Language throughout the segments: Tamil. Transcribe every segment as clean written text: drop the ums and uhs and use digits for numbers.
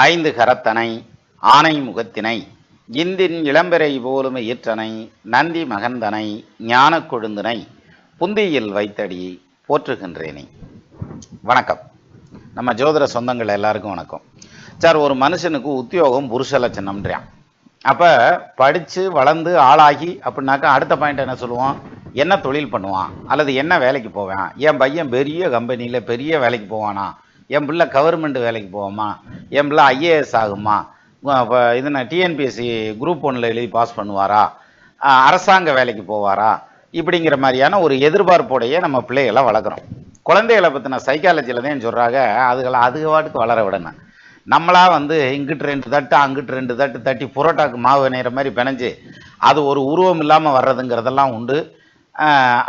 ஐந்து கரத்தனை ஆனை முகத்தினை இந்தின் இளம்பெறை போலுமை ஈற்றனை நந்தி மகந்தனை ஞான கொழுந்தனை புந்தியில் வைத்தடி போற்றுகின்றேனே. வணக்கம். நம்ம ஜோதிட சொந்தங்கள் எல்லாருக்கும் வணக்கம். சார், ஒரு மனுஷனுக்கு உத்தியோகம் புருஷ லட்சணம்ன்றான். அப்போ படித்து வளர்ந்து ஆளாகி அப்படின்னாக்கா அடுத்த பாயிண்ட் என்ன சொல்லுவோம்? என்ன தொழில் பண்ணுவான் அல்லது என்ன வேலைக்கு போவான்? என் பையன் பெரிய கம்பெனியில் பெரிய வேலைக்கு போவானா? என் பிள்ளை கவர்மெண்ட் வேலைக்கு போவோமா? என் பிள்ளை ஐஏஎஸ் ஆகுமா? இது நான் டிஎன்பிஎஸ்சி குரூப் 1 எழுதி பாஸ் பண்ணுவாரா? அரசாங்க வேலைக்கு போவாரா? இப்படிங்கிற மாதிரியான ஒரு எதிர்பார்ப்போடையே நம்ம பிள்ளைகளை வளர்க்குறோம். குழந்தைகளை பற்றின சைக்காலஜியில் தான் சொல்கிறாங்க, அதுக்கு வாட்டுக்கு வளர விடணும். நம்மளா இங்கிட்டு 2 தட்டு அங்கிட்டு 2 தட்டு தட்டி புரோட்டாக்கு மாவு வினைகிற மாதிரி பிணைஞ்சு அது ஒரு உருவம் இல்லாமல் வர்றதுங்கிறதெல்லாம் உண்டு.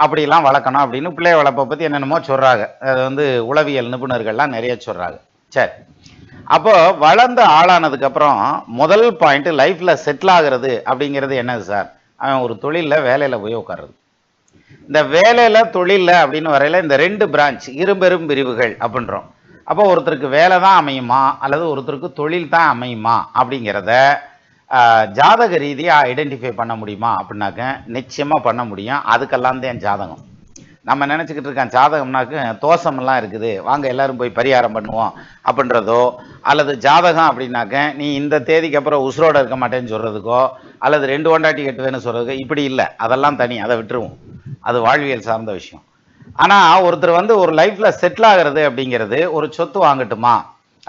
அப்படிலாம் வளர்க்கணும் அப்படின்னு பிள்ளை வளர்ப்பை பற்றி என்னென்னமோ சொல்கிறாங்க. அது உளவியல் நிபுணர்கள்லாம் நிறைய சொல்கிறாங்க. சரி, அப்போ வளர்ந்த ஆளானதுக்கப்புறம் முதல் பாயிண்ட் லைஃப்பில் செட்டில் ஆகிறது அப்படிங்கிறது என்னது சார்? அவன் ஒரு தொழிலில் வேலையில் போய் உட்கார்றது. இந்த வேலையில் தொழிலில் அப்படின்னு வரையில் இந்த 2 பிரான்ச் இருபெரும் பிரிவுகள் அப்படின்றோம். அப்போ ஒருத்தருக்கு வேலை தான் அமையுமா அல்லது ஒருத்தருக்கு தொழில் தான் அமையுமா அப்படிங்கிறத ஜாதக ரீதியாக ஐடென்டிஃபை பண்ண முடியுமா அப்படின்னாக்க நிச்சயமாக பண்ண முடியும். அதுக்கெல்லாம் தான் ஜாதகம். நம்ம நினச்சிக்கிட்டு இருக்கோம் ஜாதகம்னாக்க தோஷமெல்லாம் இருக்குது, வாங்க எல்லாரும் போய் பரிகாரம் பண்ணுவோம் அப்படின்றதோ, அல்லது ஜாதகம் அப்படின்னாக்க நீ இந்த தேதிக்கு அப்புறம் உசுரோடு இருக்க மாட்டேன்னு சொல்கிறதுக்கோ, அல்லது 2 கொண்டாட்டி கட்டுவேன்னு சொல்கிறதுக்கோ இப்படி இல்லை. அதெல்லாம் தனி, அதை விட்டுருவோம். அது வாழ்வியல் சார்ந்த விஷயம். ஆனால் ஒருத்தர் ஒரு லைஃப்பில் செட்டில் ஆகிறது அப்படிங்கிறது ஒரு சொத்து வாங்கட்டுமா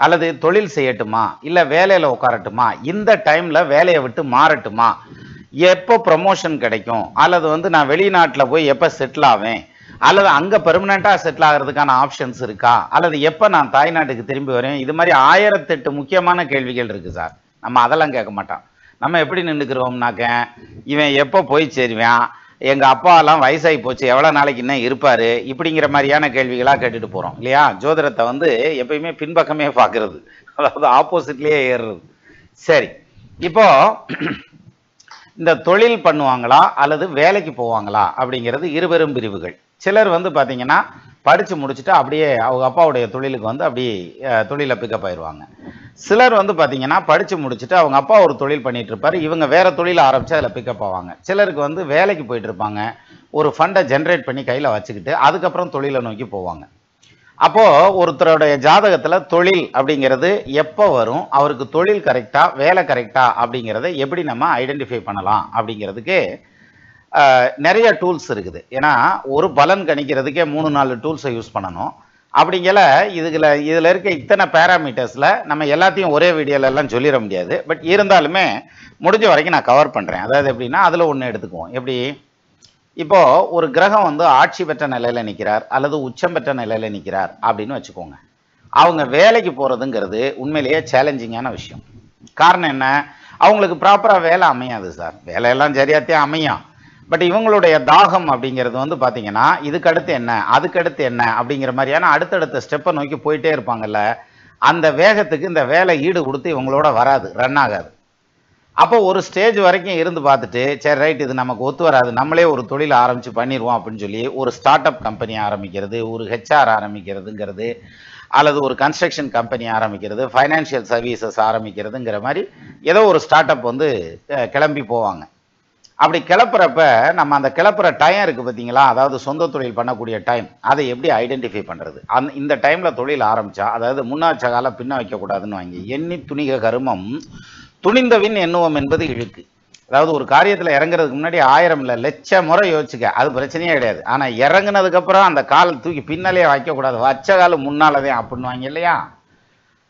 அல்லது தொழில் செய்யட்டுமா இல்லை வேலையில் உட்காரட்டுமா, இந்த டைமில் வேலையை விட்டு மாறட்டுமா, எப்போ ப்ரமோஷன் கிடைக்கும், அல்லது நான் வெளிநாட்டில் போய் எப்போ செட்டில் ஆவேன், அல்லது அங்கே பெர்மனெண்ட்டாக செட்டில் ஆகிறதுக்கான ஆப்ஷன்ஸ் இருக்கா, அல்லது எப்போ நான் தாய்நாட்டுக்கு திரும்பி வரேன், இது மாதிரி 1008 முக்கியமான கேள்விகள் இருக்குது சார். நம்ம அதெல்லாம் கேட்க மாட்டோம். நம்ம எப்படி நின்றுக்கிறோம்னாக்க இவன் எப்போ போய் சேருவான், எங்கள் அப்பாலாம் வயசாகி போச்சு, எவ்வளோ நாளைக்கு இன்னும் இருப்பார், இப்படிங்கிற மாதிரியான கேள்விகளாக கேட்டுட்டு போகிறோம் இல்லையா? ஜோதிடத்தை எப்பயுமே பின்பக்கமே பார்க்கறது, அதாவது ஆப்போசிட்லேயே ஏறுறது. சரி, இப்போ இந்த தொழில் பண்ணுவாங்களா அல்லது வேலைக்கு போவாங்களா அப்படிங்கிறது இருபெரும் பிரிவுகள். சிலர் பார்த்தீங்கன்னா படித்து முடிச்சுட்டு அப்படியே அவங்க அப்பாவுடைய தொழிலுக்கு அப்படியே தொழிலை பிக்கப் ஆயிடுவாங்க. சிலர் பார்த்தீங்கன்னா படித்து முடிச்சுட்டு அவங்க அப்பா ஒரு தொழில் பண்ணிட்டு இருப்பார், இவங்க வேற தொழில் ஆரம்பித்து அதில் பிக்கப் ஆவாங்க. சிலருக்கு வேலைக்கு போயிட்டு இருப்பாங்க, ஒரு ஃபண்டை ஜென்ரேட் பண்ணி கையில் வச்சுக்கிட்டு அதுக்கப்புறம் தொழிலை நோக்கி போவாங்க. அப்போது ஒருத்தருடைய ஜாதகத்தில் தொழில் அப்படிங்கிறது எப்போ வரும், அவருக்கு தொழில் கரெக்டா வேலை கரெக்டா அப்படிங்கிறத எப்படி நம்ம ஐடென்டிஃபை பண்ணலாம் அப்படிங்கிறதுக்கு நிறைய டூல்ஸ் இருக்குது. ஏன்னா ஒரு பலன் கணிக்கிறதுக்கே 3-4 டூல்ஸை யூஸ் பண்ணணும். அப்படிங்கல இதில் இருக்க இத்தனை பேராமீட்டர்ஸில் நம்ம எல்லாத்தையும் ஒரே வீடியோலெல்லாம் சொல்லிட முடியாது. பட் இருந்தாலுமே முடிஞ்ச வரைக்கும் நான் கவர் பண்ணுறேன். அதாவது எப்படின்னா அதில் ஒன்று எடுத்துக்குவோம். எப்படி இப்போது ஒரு கிரகம் ஆட்சி பெற்ற நிலையில் நிற்கிறார் அல்லது உச்சம் பெற்ற நிலையில் நிற்கிறார் அப்படின்னு வச்சுக்கோங்க. அவங்க வேலைக்கு போகிறதுங்கிறது உண்மையிலேயே சேலஞ்சிங்கான விஷயம். காரணம் என்ன? அவங்களுக்கு ப்ராப்பராக வேலை அமையாது சார். வேலையெல்லாம் சரியாத்தையும் அமையும். பட் இவங்களுடைய தாகம் அப்படிங்கிறது பார்த்தீங்கன்னா இதுக்கடுத்து என்ன அதுக்கடுத்து என்ன அப்படிங்கிற மாதிரியான அடுத்தடுத்த ஸ்டெப்பை நோக்கி போயிட்டே இருப்பாங்கல்ல. அந்த வேகத்துக்கு இந்த வேலை ஈடு கொடுத்து இவங்களோட வராது, ரன் ஆகாது. அப்போ ஒரு ஸ்டேஜ் வரைக்கும் இருந்து பார்த்துட்டு சரி ரைட் இது நமக்கு ஒத்து வராது, நம்மளே ஒரு தொழில் ஆரம்பித்து பண்ணிடுவோம் அப்படின்னு சொல்லி ஒரு ஸ்டார்ட் அப் கம்பெனி ஆரம்பிக்கிறது, ஒரு ஹெச்ஆர் ஆரம்பிக்கிறதுங்கிறது, அல்லது ஒரு கன்ஸ்ட்ரக்ஷன் கம்பெனி ஆரம்பிக்கிறது, ஃபைனான்ஷியல் சர்வீசஸ் ஆரம்பிக்கிறதுங்கிற மாதிரி ஏதோ ஒரு ஸ்டார்ட் அப் கிளம்பி போவாங்க. அப்படி கிளப்புறப்ப நம்ம அந்த கிளப்புற டைம் இருக்குது பார்த்தீங்களா, அதாவது சொந்த தொழில் பண்ணக்கூடிய டைம், அதை எப்படி ஐடென்டிஃபை பண்ணுறது? இந்த டைமில் தொழில் ஆரம்பித்தா, அதாவது முன்னாச்ச காலம் பின்ன வைக்கக்கூடாதுன்னு வாங்கி எண்ணி துணிக கருமம் துணிந்தவின் எண்ணுவோம் என்பது இழுக்கு. அதாவது ஒரு காரியத்தில் இறங்குறதுக்கு முன்னாடி 1000 இல்லை 1000 முறை யோசிச்சுக்க, அது பிரச்சனையே கிடையாது. ஆனால் இறங்குனதுக்கப்புறம் அந்த கால் தூக்கி பின்னாலேயே வைக்கக்கூடாது, வச்ச காலம் முன்னாலதே அப்படின்னு வாங்க இல்லையா?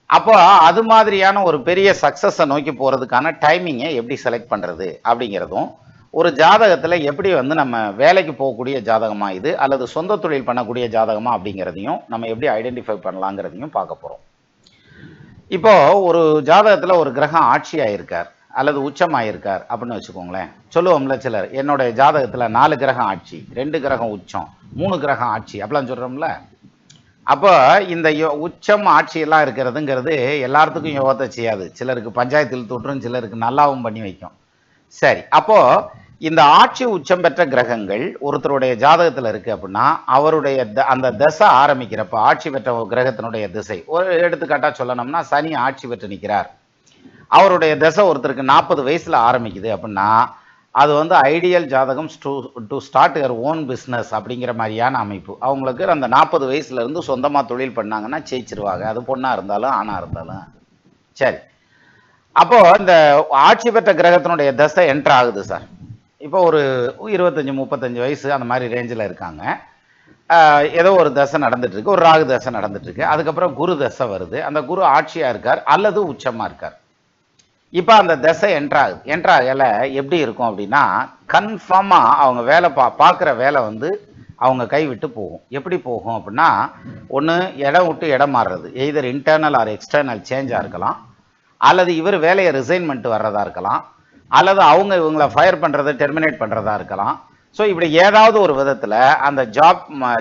அப்போ அது மாதிரியான ஒரு பெரிய சக்ஸஸை நோக்கி போகிறதுக்கான டைமிங்கை எப்படி செலக்ட் பண்ணுறது அப்படிங்கிறதும், ஒரு ஜாதகத்தில் எப்படி நம்ம வேலைக்கு போகக்கூடிய ஜாதகமா இது அல்லது சொந்த தொழில் பண்ணக்கூடிய ஜாதகமா அப்படிங்கிறதையும் நம்ம எப்படி ஐடென்டிஃபை பண்ணலாங்கிறதையும் பார்க்க போகிறோம். இப்போ ஒரு ஜாதகத்தில் ஒரு கிரகம் ஆட்சி ஆயிருக்கார் அல்லது உச்சம் ஆயிருக்கார் அப்படின்னு வச்சுக்கோங்களேன். சொல்லுவோம்ல சிலர், என்னோட ஜாதகத்தில் 4 கிரகம் ஆட்சி, 2 கிரகம் உச்சம், 3 கிரகம் ஆட்சி அப்படிலாம் சொல்கிறோம்ல. அப்போ இந்த உச்சம் ஆட்சியெல்லாம் இருக்கிறதுங்கிறது எல்லாத்துக்கும் யோகத்தை செய்யாது. சிலருக்கு பஞ்சாயத்தில் தோற்றும், சிலருக்கு நல்லாவும் பண்ணி வைக்கும். சரி, அப்போது இந்த ஆட்சி உச்சம் பெற்ற கிரகங்கள் ஒருத்தருடைய ஜாதகத்தில் இருக்கு அப்படின்னா அவருடைய அந்த தசை ஆரம்பிக்கிறப்ப ஆட்சி பெற்ற ஒரு கிரகத்தினுடைய திசை, ஒரு எடுத்துக்காட்டா சொல்லணும்னா சனி ஆட்சி பெற்று நிற்கிறார், அவருடைய தசை ஒருத்தருக்கு 40 வயசுல ஆரம்பிக்குது அப்படின்னா அது வந்து ஐடியல் ஜாதகம் to start your own business அப்படிங்கிற மாதிரியான அமைப்பு. அவங்களுக்கு அந்த 40 வயசுல இருந்து சொந்தமா தொழில் பண்ணாங்கன்னா ஜெயிச்சிருவாங்க, அது பொண்ணா இருந்தாலும் ஆணா இருந்தாலும். சரி, அப்போ இந்த ஆட்சி பெற்ற கிரகத்தினுடைய தசை என்டர் ஆகுது சார். இப்போ ஒரு 25-35 வயசு அந்த மாதிரி ரேஞ்சில் இருக்காங்க. ஏதோ ஒரு தசை நடந்துட்டு இருக்கு, ஒரு ராகு தசை நடந்துட்டு இருக்கு. அதுக்கப்புறம் குரு தசை வருது, அந்த குரு ஆட்சியா இருக்கார் அல்லது உச்சமா இருக்கார். இப்போ அந்த தசை என்ட்ராகல எப்படி இருக்கும் அப்படின்னா கன்ஃபார்மா அவங்க வேலை பார்க்குற வேலை வந்து அவங்க கைவிட்டு போகும். எப்படி போகும் அப்படின்னா ஒன்று இடம் விட்டு இடம் மாறுறது, எய்தர் இன்டர்னல் ஆர் எக்ஸ்டர்னல் சேஞ்சாக இருக்கலாம், அல்லது இவர் வேலையை ரிசைன்மெண்ட் வர்றதா இருக்கலாம், அல்லது அவங்க இவங்களை ஃபயர் பண்ணுறதை டெர்மினேட் பண்ணுறதா இருக்கலாம். ஸோ இப்படி ஏதாவது ஒரு விதத்தில் அந்த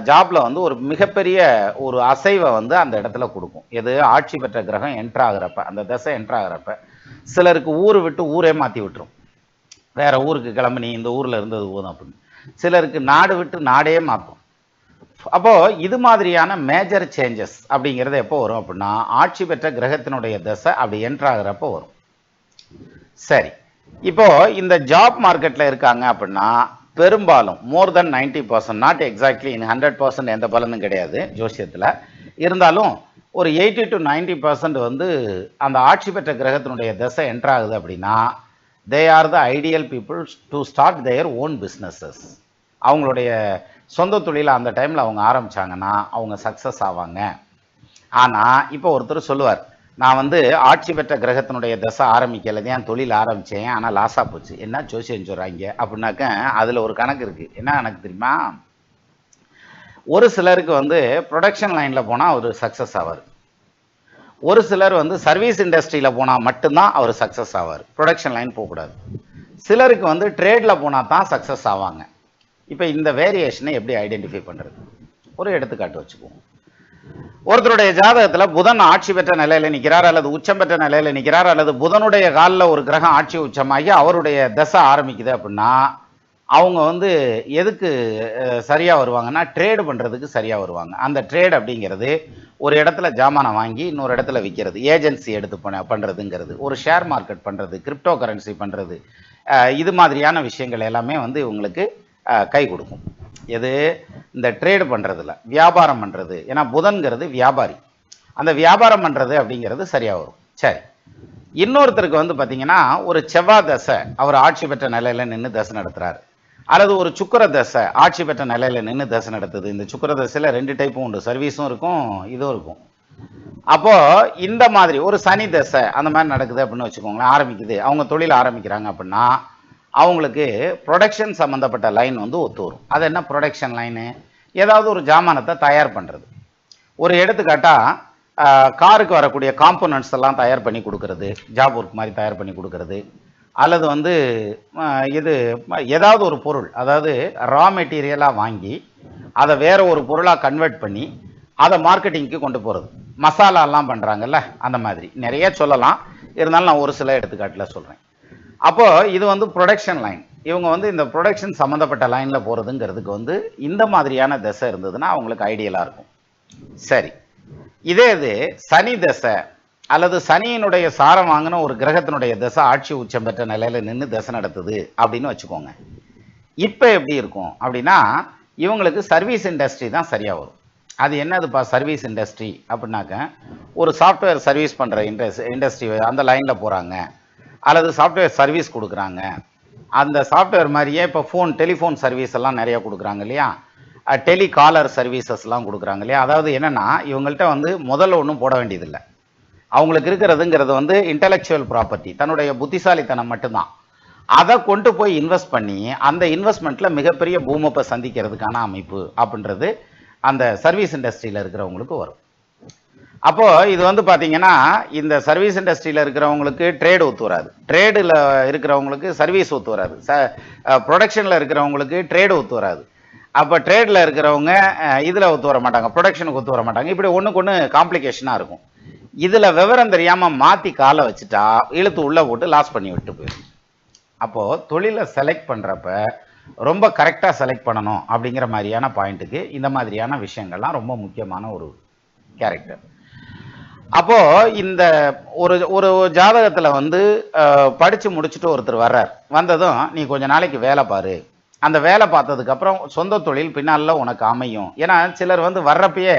ஜாப்ல வந்து ஒரு மிகப்பெரிய ஒரு அசைவை வந்து அந்த இடத்துல கொடுக்கும். எது ஆட்சி பெற்ற கிரகம் என்ட்ராகிறப்ப, அந்த தசை என்ட்ராகிறப்ப சிலருக்கு ஊரை விட்டு ஊரே மாற்றி விட்டுரும், வேற ஊருக்கு கிளம்பி நீ இந்த ஊரில் இருந்தது போதும் அப்படின்னு. சிலருக்கு நாடு விட்டு நாடே மாற்றும். அப்போ இது மாதிரியான மேஜர் சேஞ்சஸ் அப்படிங்கிறது எப்போ வரும் அப்படின்னா ஆட்சி பெற்ற கிரகத்தினுடைய தசை அப்படி என்ட்ராகிறப்ப வரும். சரி, இப்போ இந்த ஜாப் மார்க்கெட்ல இருக்காங்க அப்படின்னா பெரும்பாலும் மோர் தென் 90%, நாட் எக்ஸாக்ட்லி இன் 100% எந்த பலனும் கிடையாது ஜோசியத்தில், இருந்தாலும் ஒரு 80 to 90% வந்து அந்த ஆட்சி பெற்ற கிரகத்தினுடைய தசை என்ட்ராகுது அப்படின்னா they are the ideal people to start their own businesses. அவங்களுடைய சொந்த தொழிலை அந்த டைமில் அவங்க ஆரம்பித்தாங்கன்னா அவங்க சக்ஸஸ் ஆவாங்க. ஆனால் இப்போ ஒருத்தர் சொல்லுவார், நான் வந்து ஆட்சி பெற்ற கிரகத்தினுடைய தசை ஆரம்பிக்கல, என் தொழில் ஆரம்பித்தேன் ஆனால் லாஸாக போச்சு, என்ன ஜோசியம் சொல்கிறாங்க அப்படின்னாக்க அதில் ஒரு கணக்கு இருக்குது. என்ன கணக்கு தெரியுமா? ஒரு சிலருக்கு வந்து ப்ரொடக்ஷன் லைனில் போனால் அவர் சக்ஸஸ் ஆவார், ஒரு சிலர் வந்து சர்வீஸ் இண்டஸ்ட்ரியில் போனால் மட்டும்தான் அவர் சக்ஸஸ் ஆவார், ப்ரொடக்ஷன் லைன் போகக்கூடாது. சிலருக்கு வந்து ட்ரேடில் போனால் தான் சக்ஸஸ் ஆவாங்க. இப்போ இந்த வேரியேஷனை எப்படி ஐடென்டிஃபை பண்ணுறது? ஒரு எடுத்துக்காட்டு வச்சுக்குவோம். ஒருத்தருடைய ஜாதகத்தில் புதன் ஆட்சி பெற்ற நிலையில் நிற்கிறார், அல்லது உச்சம் பெற்ற நிலையில் நிற்கிறார், அல்லது புதனுடைய காலில் ஒரு கிரகம் ஆட்சி உச்சமாகி அவருடைய தசை ஆரம்பிக்குது அப்படின்னா அவங்க வந்து எதுக்கு சரியாக வருவாங்கன்னா ட்ரேடு பண்ணுறதுக்கு சரியாக வருவாங்க. அந்த ட்ரேட் அப்படிங்கிறது ஒரு இடத்துல ஜாமானை வாங்கி இன்னொரு இடத்துல விற்கிறது, ஏஜென்சி எடுத்து பண்ணுறதுங்கிறது, ஒரு ஷேர் மார்க்கெட் பண்ணுறது, கிரிப்டோ கரன்சி பண்ணுறது, இது மாதிரியான விஷயங்கள் எல்லாமே வந்து இவங்களுக்கு கை கொடுக்கும். எது இந்த ட்ரேடு பண்ணுறதுல, வியாபாரம் பண்ணுறது. ஏன்னா புதன்கிறது வியாபாரி, அந்த வியாபாரம் பண்ணுறது அப்படிங்கிறது சரியாக வரும். சரி, இன்னொருத்தருக்கு வந்து பார்த்தீங்கன்னா ஒரு செவ்வாய் தசை அவர் ஆட்சி பெற்ற நிலையில் நின்று தசை நடத்துகிறார், அல்லது ஒரு சுக்கர தசை ஆட்சி பெற்ற நிலையில் நின்று தசை நடத்துது. இந்த சுக்கர தசையில் 2 டைப்பும் உண்டு, சர்வீஸும் இருக்கும் இதுவும் இருக்கும். அப்போ இந்த மாதிரி ஒரு சனி தசை அந்த மாதிரி நடக்குது அப்படின்னு வச்சுக்கோங்களேன், ஆரம்பிக்குது, அவங்க தொழில் ஆரம்பிக்கிறாங்க அப்படின்னா அவங்களுக்கு ப்ரொடக்ஷன் சம்மந்தப்பட்ட லைன் வந்து ஒத்து வரும். அது என்ன ப்ரொடக்ஷன் லைனு? ஏதாவது ஒரு ஜாமானத்தை தயார் பண்ணுறது. ஒரு எடுத்துக்காட்டாக காருக்கு வரக்கூடிய காம்போனன்ட்ஸ் எல்லாம் தயார் பண்ணி கொடுக்கறது, ஜாப் ஒர்க் மாதிரி தயார் பண்ணி கொடுக்கறது, அல்லது வந்து இது ஏதாவது ஒரு பொருள், அதாவது ரா மெட்டீரியலாக வாங்கி அதை வேற ஒரு பொருளாக கன்வெர்ட் பண்ணி அதை மார்க்கெட்டிங்க்கு கொண்டு போகிறது, மசாலாலாம் பண்ணுறாங்கல்ல அந்த மாதிரி நிறைய சொல்லலாம், இருந்தாலும் நான் ஒரு சில எடுத்துக்காட்டில் சொல்கிறேன். அப்போ இது வந்து ப்ரொடக்ஷன் லைன். இவங்க வந்து இந்த ப்ரொடக்ஷன் சம்மந்தப்பட்ட லைனில் போகிறதுங்கிறதுக்கு வந்து இந்த மாதிரியான தசை இருந்ததுன்னா அவங்களுக்கு ஐடியலாக இருக்கும். சரி, இதே இது சனி தசை அல்லது சனியினுடைய சாரம் வாங்கின ஒரு கிரகத்தினுடைய தசை ஆட்சி உச்சம் பெற்ற நிலையில் நின்று தசை நடத்துது அப்படின்னு வச்சுக்கோங்க. இப்போ எப்படி இருக்கும் அப்படின்னா இவங்களுக்கு சர்வீஸ் இண்டஸ்ட்ரி தான் சரியாக வரும். அது என்னதுப்பா சர்வீஸ் இண்டஸ்ட்ரி அப்படின்னாக்க ஒரு சாஃப்ட்வேர் சர்வீஸ் பண்ணுற இண்டஸ்ட்ரி அந்த லைனில் போகிறாங்க, அல்லது சாஃப்ட்வேர் சர்வீஸ் கொடுக்குறாங்க. அந்த சாஃப்ட்வேர் மாதிரியே இப்போ டெலிஃபோன் சர்வீஸ் எல்லாம் நிறையா கொடுக்குறாங்க இல்லையா, டெலிகாலர் சர்வீசஸ்லாம் கொடுக்குறாங்க இல்லையா. அதாவது என்னென்னா இவங்கள்ட்ட வந்து முதல்ல ஒன்றும் போட வேண்டியதில்லை, அவங்களுக்கு இருக்கிறதுங்கிறது வந்து இன்டலெக்சுவல் ப்ராப்பர்ட்டி, தன்னுடைய புத்திசாலித்தனம் மட்டும்தான். அதை கொண்டு போய் இன்வெஸ்ட் பண்ணி அந்த இன்வெஸ்ட்மெண்ட்டில் மிகப்பெரிய பூமப்பை சந்திக்கிறதுக்கான அமைப்பு அப்படின்றது அந்த சர்வீஸ் இண்டஸ்ட்ரியில் இருக்கிறவங்களுக்கு வரும். அப்போது இது வந்து பார்த்தீங்கன்னா இந்த சர்வீஸ் இண்டஸ்ட்ரியில் இருக்கிறவங்களுக்கு ட்ரேடு ஒத்து வராது, ட்ரேடில் இருக்கிறவங்களுக்கு சர்வீஸ் ஒத்து வராது, ப்ரொடக்ஷனில் இருக்கிறவங்களுக்கு ட்ரேடு ஒத்து வராது. அப்போ ட்ரேடில் இருக்கிறவங்க இதில் ஒத்து வர மாட்டாங்க, ப்ரொடக்ஷனுக்கு ஒத்து வர மாட்டாங்க. இப்படி ஒன்றுக்கு ஒன்று காம்ப்ளிகேஷனாக இருக்கும். இதில் விவரம் தெரியாமல் மாற்றி காலை வச்சுட்டா இழுத்து உள்ளே போட்டு லாஸ் பண்ணி விட்டு போயிடும். அப்போது தொழிலை செலக்ட் பண்ணுறப்ப ரொம்ப கரெக்டாக செலக்ட் பண்ணணும் அப்படிங்கிற மாதிரியான பாயிண்ட்டுக்கு இந்த மாதிரியான விஷயங்கள்லாம் ரொம்ப முக்கியமான ஒரு கேரக்டர். அப்போ இந்த ஒரு ஒரு ஜாதகத்துல வந்து படிச்சு முடிச்சுட்டு ஒருத்தர் வர்றார். வந்ததும் நீ கொஞ்ச நாளைக்கு வேலை பாரு, அந்த வேலை பார்த்ததுக்கு அப்புறம் சொந்த தொழில் பின்னால உனக்கு அமையும். ஏன்னா சிலர் வந்து வர்றப்பயே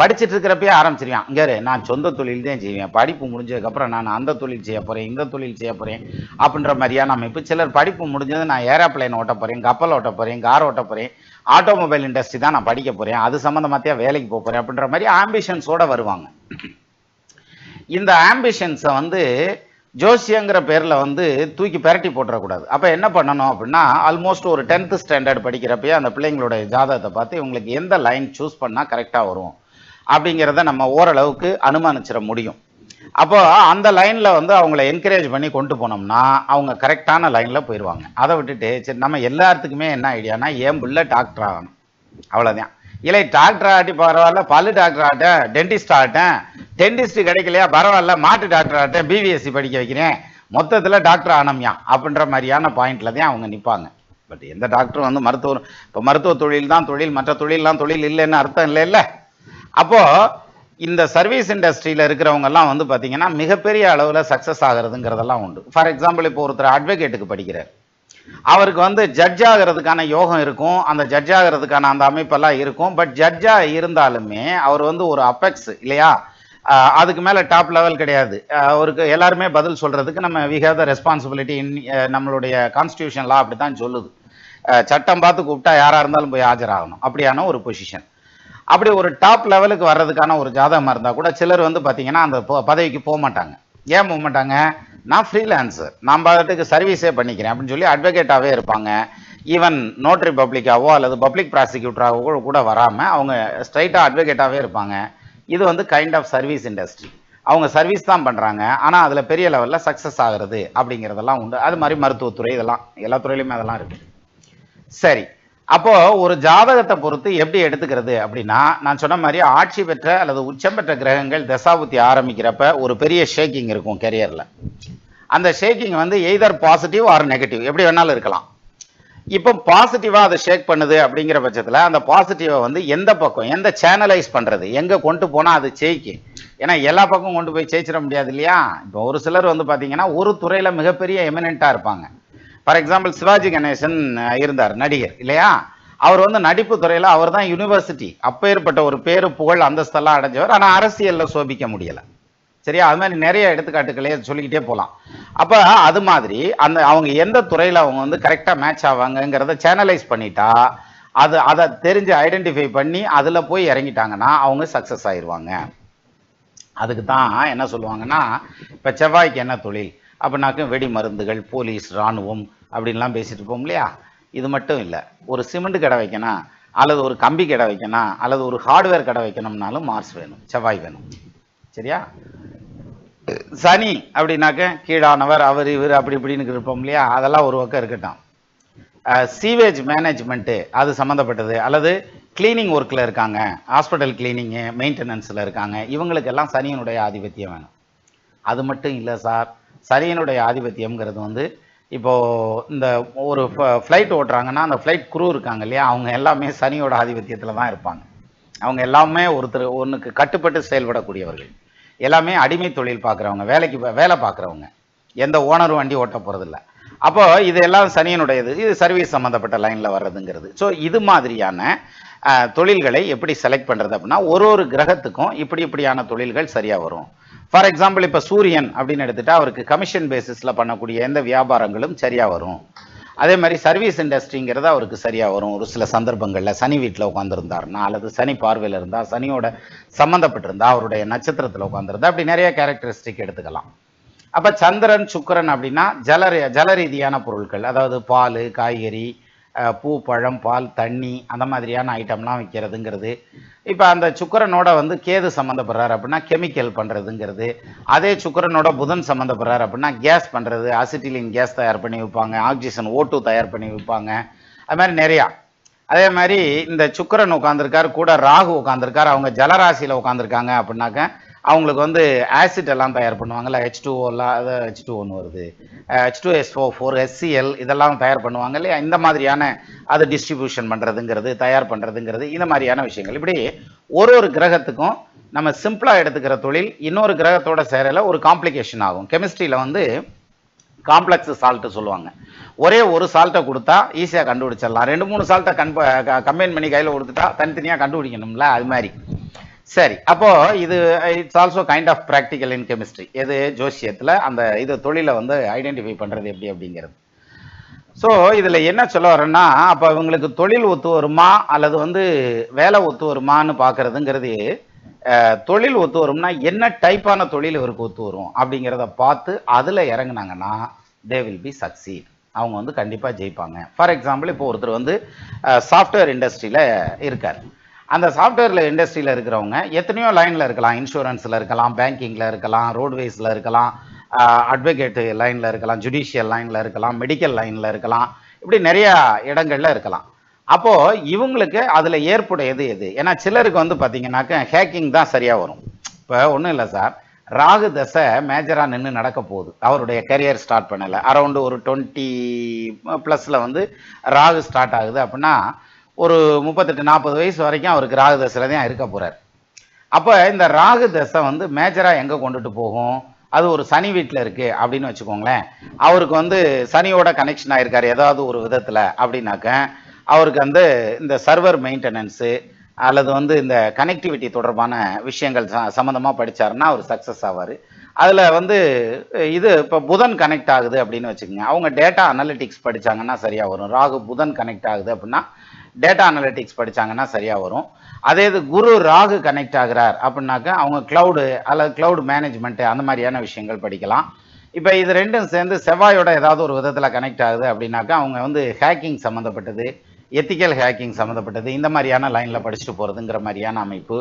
படிச்சுட்டு இருக்கிறப்பயே ஆரம்பிச்சிருவான், இங்கே நான் சொந்த தொழில் தான் செய்வேன், படிப்பு முடிஞ்சதுக்கப்புறம் நான் அந்த தொழில் செய்ய போறேன், இந்த தொழில் செய்ய போறேன் அப்படின்ற மாதிரியான அமைப்பு. சிலர் படிப்பு முடிஞ்சது நான் ஏரோப்ளைன் ஓட்ட போறேன், கப்பல் ஓட்ட போறேன், கார் ஓட்ட போறேன், ஆட்டோமொபைல் இண்டஸ்ட்ரி தான் நான் படிக்க போறேன், அது சம்மந்தமாத்தியா வேலைக்கு போக போறேன் அப்படின்ற மாதிரி ஆம்பிஷன்ஸோட வருவாங்க. இந்த ஆம்பிஷன்ஸை வந்து ஜோசியங்கிற பேரில் வந்து தூக்கி பெரட்டி போட்டுறக்கூடாது. அப்போ என்ன பண்ணணும் அப்படின்னா, ஆல்மோஸ்ட் ஒரு 10th ஸ்டாண்டர்ட் படிக்கிறப்பயே அந்த பிள்ளைங்களோட ஜாதகத்தை பார்த்து இவங்களுக்கு எந்த லைன் சூஸ் பண்ணால் கரெக்டாக வரும் அப்படிங்கிறத நம்ம ஓரளவுக்கு அனுமானிச்சிட முடியும். அப்போ அந்த லைனில் வந்து அவங்கள என்கரேஜ் பண்ணி கொண்டு போனோம்னா அவங்க கரெக்டான லைனில் போயிடுவாங்க. அதை விட்டுட்டு சரி நம்ம எல்லாத்துக்குமே என்ன ஐடியானா, என் பிள்ளை டாக்டர் ஆகணும், அவ்வளோதான். இல்லை டாக்டர் ஆகட்டி பரவாயில்ல, பல்லு டாக்டர் ஆகட்டேன், டென்டிஸ்ட் ஆகட்டேன், டென்டிஸ்ட் கிடைக்கலையா பரவாயில்ல, மாட்டு டாக்டர் ஆகட்டேன், பிபிஎஸ்சி படிக்க வைக்கிறேன், மொத்தத்தில் டாக்டர் ஆனம்யா அப்படின்ற மாதிரியான பாயிண்ட்ல தான் அவங்க நிற்பாங்க. பட் எந்த டாக்டரும் வந்து மருத்துவம், இப்போ மருத்துவ தொழில் தான் தொழில், மற்ற தொழிலெலாம் தொழில் இல்லைன்னு அர்த்தம் இல்லை இல்லை. அப்போது இந்த சர்வீஸ் இண்டஸ்ட்ரியில் இருக்கிறவங்கெல்லாம் வந்து பார்த்தீங்கன்னா மிகப்பெரிய அளவில் சக்ஸஸ் ஆகிறதுங்கிறதெல்லாம் உண்டு. ஃபார் எக்ஸாம்பிள் இப்போ ஒருத்தர் அட்வொகேட்டுக்கு படிக்கிறார், அவருக்கு வந்து ஜட்ஜ் ஆகிறதுக்கான யோகம் இருக்கும், அந்த ஜட்ஜ் ஆகிறதுக்கான அந்த அமைப்பெல்லாம் இருக்கும். பட் ஜட்ஜாக இருந்தாலுமே அவர் வந்து ஒரு அப்பெக்ஸ் இல்லையா, அதுக்கு மேலே டாப் லெவல் கிடையாது. அவருக்கு எல்லாருமே பதில் சொல்கிறதுக்கு நம்ம we have the responsibility in நம்மளுடைய கான்ஸ்டியூஷன் லா அப்படி தான் சொல்லுது. சட்டம் பார்த்து கூப்பிட்டா யாராக இருந்தாலும் போய் ஆஜராகணும், அப்படியான ஒரு பொசிஷன். அப்படி ஒரு டாப் லெவலுக்கு வர்றதுக்கான ஒரு ஜாதகமாக இருந்தால் கூட சிலர் வந்து பார்த்தீங்கன்னா அந்த பதவிக்கு போக மாட்டாங்க. ஏன் போக மாட்டாங்க? நான் ஃப்ரீலான்சர், நான் பாட்டுக்கு சர்வீஸே பண்ணிக்கிறேன் அப்படின்னு சொல்லி அட்வொகேட்டாகவே இருப்பாங்க. ஈவன் நோட்ரி பப்ளிக்காவோ அல்லது பப்ளிக் ப்ராசிக்யூட்டராகவோ கூட வராமல் அவங்க ஸ்ட்ரைட்டாக அட்வொகேட்டாகவே இருப்பாங்க. இது வந்து கைண்ட் ஆஃப் சர்வீஸ் இண்டஸ்ட்ரி. அவங்க சர்வீஸ் தான் பண்ணுறாங்க, ஆனால் அதில் பெரிய லெவலில் சக்ஸஸ் ஆகிறது அப்படிங்கிறதெல்லாம் உண்டு. அது மாதிரி மருத்துவத்துறை, இதெல்லாம் எல்லா துறையிலுமே அதெல்லாம் இருக்குது. சரி, அப்போ ஒரு ஜாதகத்தை பொறுத்து எப்படி எடுத்துக்கிறது அப்படின்னா, நான் சொன்ன மாதிரி ஆட்சி பெற்ற அல்லது உச்சம் பெற்ற கிரகங்கள் தசாபுத்தி ஆரம்பிக்கிறப்ப ஒரு பெரிய ஷேக்கிங் இருக்கும் கேரியர்ல. அந்த ஷேக்கிங் வந்து எய்தர் பாசிட்டிவ் ஆர் நெகட்டிவ், எப்படி வேணாலும் இருக்கலாம். இப்போ பாசிட்டிவா அதை ஷேக் பண்ணுது அப்படிங்கிற பட்சத்தில் அந்த பாசிட்டிவை வந்து எந்த பக்கம், எந்த சேனலைஸ் பண்றது, எங்க கொண்டு போனா அது ஜெயிக்கும். ஏன்னா எல்லா பக்கம் கொண்டு போய் ஜெயிச்சிட முடியாது இல்லையா. இப்போ ஒரு சிலர் வந்து பாத்தீங்கன்னா ஒரு துறையில மிகப்பெரிய எமினென்ட்டா இருப்பாங்க. ஃபார் எக்ஸாம்பிள் சிவாஜி கணேசன் இருந்தார், நடிகர் இல்லையா. அவர் வந்து நடிப்பு துறையில அவர் தான் யூனிவர்சிட்டி, அப்பேற்பட்ட ஒரு பேரு புகழ் அந்தஸ்தெல்லாம் அடைஞ்சவர். ஆனால் அரசியல்ல சோபிக்க முடியல. சரியா, அது மாதிரி நிறைய எடுத்துக்காட்டுகளே சொல்லிக்கிட்டே போகலாம். அப்போ அது மாதிரி அந்த அவங்க எந்த துறையில் அவங்க வந்து கரெக்டாக மேட்ச் ஆவாங்கங்கிறத சேனலைஸ் பண்ணிட்டா, அதை தெரிஞ்சு ஐடென்டிஃபை பண்ணி அதில் போய் இறங்கிட்டாங்கன்னா அவங்க சக்ஸஸ் ஆயிடுவாங்க. அதுக்கு தான் என்ன சொல்லுவாங்கன்னா, இப்போ செவ்வாய்க்கு என்ன தொழில் அப்படின்னாக்க வெடி மருந்துகள், போலீஸ், இராணுவம் அப்படின்லாம் பேசிட்டு இருப்போம் இல்லையா. இது மட்டும் இல்லை, ஒரு சிமெண்ட் கடை வைக்கணும் அல்லது ஒரு கம்பி கடை வைக்கணும் அல்லது ஒரு ஹார்ட்வேர் கடை வைக்கணும்னாலும் மார்ஸ் வேணும், செவ்வாய் வேணும். சரியா. சனி அப்படின்னாக்க கீழானவர், அவர் இவர் அப்படி இப்படின்னு இருப்போம் இல்லையா, அதெல்லாம் ஒரு பக்கம் இருக்கட்டும். சீவேஜ் மேனேஜ்மெண்ட்டு அது சம்மந்தப்பட்டது, அல்லது கிளீனிங் ஒர்க்கில் இருக்காங்க, ஹாஸ்பிட்டல் கிளீனிங்கு மெயின்டெனன்ஸில் இருக்காங்க, இவங்களுக்கெல்லாம் சனியினுடைய ஆதிபத்தியம் வேணும். அது மட்டும் இல்லை சார், சனியினுடைய ஆதிபத்தியம்ங்கிறது வந்து இப்போது இந்த ஒரு ஃப்ளைட் ஓட்டுறாங்கன்னா அந்த ஃப்ளைட் குரூ இருக்காங்க இல்லையா, அவங்க எல்லாமே சனியோட ஆதிபத்தியத்தில் தான் இருப்பாங்க. அவங்க எல்லாமே ஒன்றுக்கு கட்டுப்பட்டு செயல்படக்கூடியவர்கள், எல்லாமே அடிமை தொழில் பார்க்குறவங்க, வேலை பார்க்குறவங்க, எந்த ஓனரும் வண்டி ஓட்ட போகிறதில்ல. அப்போ இது எல்லாம் சனியனுடையது, இது சர்வீஸ் சம்மந்தப்பட்ட லைனில் வர்றதுங்கிறது. ஸோ இது மாதிரியான தொழில்களை எப்படி செலக்ட் பண்ணுறது அப்படின்னா, ஒரு கிரகத்துக்கும் இப்படியான தொழில்கள் சரியாக வரும். ஃபார் எக்ஸாம்பிள் இப்போ சூரியன் அப்படின்னு எடுத்துட்டா அவருக்கு கமிஷன் பேசிஸில் பண்ணக்கூடிய எந்த வியாபாரங்களும் சரியாக வரும். அதே மாதிரி சர்வீஸ் இண்டஸ்ட்ரிங்கிறது அவருக்கு சரியாக வரும். ஒரு சில சந்தர்ப்பங்களில் சனி வீட்டில் உட்காந்துருந்தாருன்னா அல்லது சனி பார்வையில் இருந்தால், சனியோட சம்மந்தப்பட்டிருந்தா, அவருடைய நட்சத்திரத்தில் உட்காந்துருந்தா, அப்படி நிறைய கேரக்டரிஸ்டிக் எடுத்துக்கலாம். அப்போ சந்திரன் சுக்கிரன் அப்படின்னா ஜல ரீதியான பொருட்கள், அதாவது பால், காய்கறி, பூ, பழம், பால், தண்ணி, அந்த மாதிரியான ஐட்டம்லாம் விற்கிறதுங்கிறது. இப்போ அந்த சுக்கிரனோட வந்து கேது சம்மந்தப்படுறாரு அப்படின்னா கெமிக்கல் பண்ணுறதுங்கிறது. அதே சுக்கிரனோட புதன் சம்மந்தப்படுறாரு அப்படின்னா கேஸ் பண்ணுறது, அசிட்டிலின் கேஸ் தயார் பண்ணி விற்பாங்க, ஆக்சிஜன் O2 தயார் பண்ணி விற்பாங்க, அது மாதிரி நிறையா. அதே மாதிரி இந்த சுக்கிரன் உட்காந்துருக்காரு, கூட ராகு உட்காந்துருக்காரு, அவங்க ஜலராசியில் உட்காந்துருக்காங்க அப்படின்னாக்க அவங்களுக்கு வந்து ஆசிட் எல்லாம் தயார் பண்ணுவாங்கல்ல, H2O அது H2O வருது, H2SO4 HCl இதெல்லாம் தயார் பண்ணுவாங்க இல்லையா. இந்த மாதிரியான அதை டிஸ்ட்ரிபியூஷன் பண்ணுறதுங்கிறது, தயார் பண்ணுறதுங்கிறது, இந்த மாதிரியான விஷயங்கள். இப்படி ஒரு ஒரு கிரகத்துக்கும் நம்ம சிம்பிளாக எடுத்துக்கிற தொழில் இன்னொரு கிரகத்தோட சேரல ஒரு காம்ப்ளிகேஷன் ஆகும். கெமிஸ்ட்ரியில் வந்து காம்ப்ளெக்ஸ் சால்ட்டு சொல்லுவாங்க. ஒரே ஒரு சால்ட்டை கொடுத்தா ஈஸியாக கண்டுபிடிச்சிடலாம். 2-3 சால்ட்டை கம்பைன் பண்ணி கையில் கொடுத்துட்டா தனித்தனியாக கண்டுபிடிக்கணும்ல, அது மாதிரி. சரி, அப்போ இது it's also kind of practical in chemistry. எது ஜோசியத்தில் அந்த இது தொழிலை வந்து ஐடென்டிஃபை பண்ணுறது எப்படி அப்படிங்கிறது. ஸோ இதில் என்ன சொல்ல வரேன்னா, அப்போ இவங்களுக்கு தொழில் ஒத்து வருமா அல்லது வந்து வேலை ஒத்து வருமானு பார்க்கறதுங்கிறது, தொழில் ஒத்து வரும்னா என்ன டைப்பான தொழில் இவருக்கு ஒத்து வரும் அப்படிங்கிறத பார்த்து அதில் இறங்குனாங்கன்னா தே வில் பி சக்சீட். அவங்க வந்து கண்டிப்பாக ஜெயிப்பாங்க. ஃபார் எக்ஸாம்பிள், இப்போ ஒருத்தர் வந்து சாஃப்ட்வேர் இண்டஸ்ட்ரியில் இருக்கார். அந்த சாஃப்ட்வேர் இண்டஸ்ட்ரியில் இருக்கிறவங்க எத்தனையோ லைனில் இருக்கலாம். இன்சூரன்ஸில் இருக்கலாம், பேங்கிங்கில் இருக்கலாம், ரோட்வேஸில் இருக்கலாம், அட்வொகேட் லைனில் இருக்கலாம், ஜுடிஷியல் லைனில் இருக்கலாம், மெடிக்கல் லைனில் இருக்கலாம், இப்படி நிறையா இடங்கள்ல இருக்கலாம். அப்போது இவங்களுக்கு அதில் ஏற்புடையது எது? ஏன்னா சிலருக்கு வந்து பார்த்தீங்கன்னாக்க ஹேக்கிங் தான் சரியாக வரும். இப்போ ஒன்றும் இல்லை சார், ராகு தசை மேஜராக நின்று நடக்க போகுது. அவருடைய கரியர் ஸ்டார்ட் பண்ணலை, அரௌண்டு ஒரு 20+ வந்து ராகு ஸ்டார்ட் ஆகுது அப்படின்னா ஒரு 38-40 வயசு வரைக்கும் அவருக்கு ராகு தசையில் தான் இருக்க போகிறார். அப்போ இந்த ராகு தசை வந்து மேஜராக எங்கே கொண்டுட்டு போகும்? அது ஒரு சனி வீட்டில் இருக்குது அப்படின்னு வச்சுக்கோங்களேன். அவருக்கு வந்து சனியோட கனெக்ஷன் ஆகிருக்காரு ஏதாவது ஒரு விதத்தில் அப்படின்னாக்க அவருக்கு வந்து இந்த சர்வர் மெயின்டெனன்ஸு அல்லது வந்து இந்த கனெக்டிவிட்டி தொடர்பான விஷயங்கள் சம்மந்தமாக படித்தாருன்னா அவர் சக்ஸஸ் ஆவார். அதில் வந்து இது இப்போ புதன் கனெக்ட் ஆகுது அப்படின்னு வச்சுக்கோங்க, அவங்க டேட்டா அனலிட்டிக்ஸ் படித்தாங்கன்னா சரியாக வரும். ராகு புதன் கனெக்ட் ஆகுது அப்படின்னா டேட்டா அனலிட்டிக்ஸ் படித்தாங்கன்னா சரியாக வரும். அதே இது குரு ராகு கனெக்ட் ஆகிறார் அப்படின்னாக்கா அவங்க கிளவுடு அல்லது கிளவுட் மேனேஜ்மெண்ட்டு அந்த மாதிரியான விஷயங்கள் படிக்கலாம். இப்போ இது ரெண்டும் சேர்ந்து செவ்வாயோட ஏதாவது ஒரு விதத்தில் கனெக்ட் ஆகுது அப்படின்னாக்கா அவங்க வந்து ஹேக்கிங் சம்மந்தப்பட்டது, எத்திக்கல் ஹேக்கிங் சம்மந்தப்பட்டது, இந்த மாதிரியான லைனில் படிச்சுட்டு போகிறதுங்கிற மாதிரியான அமைப்பு.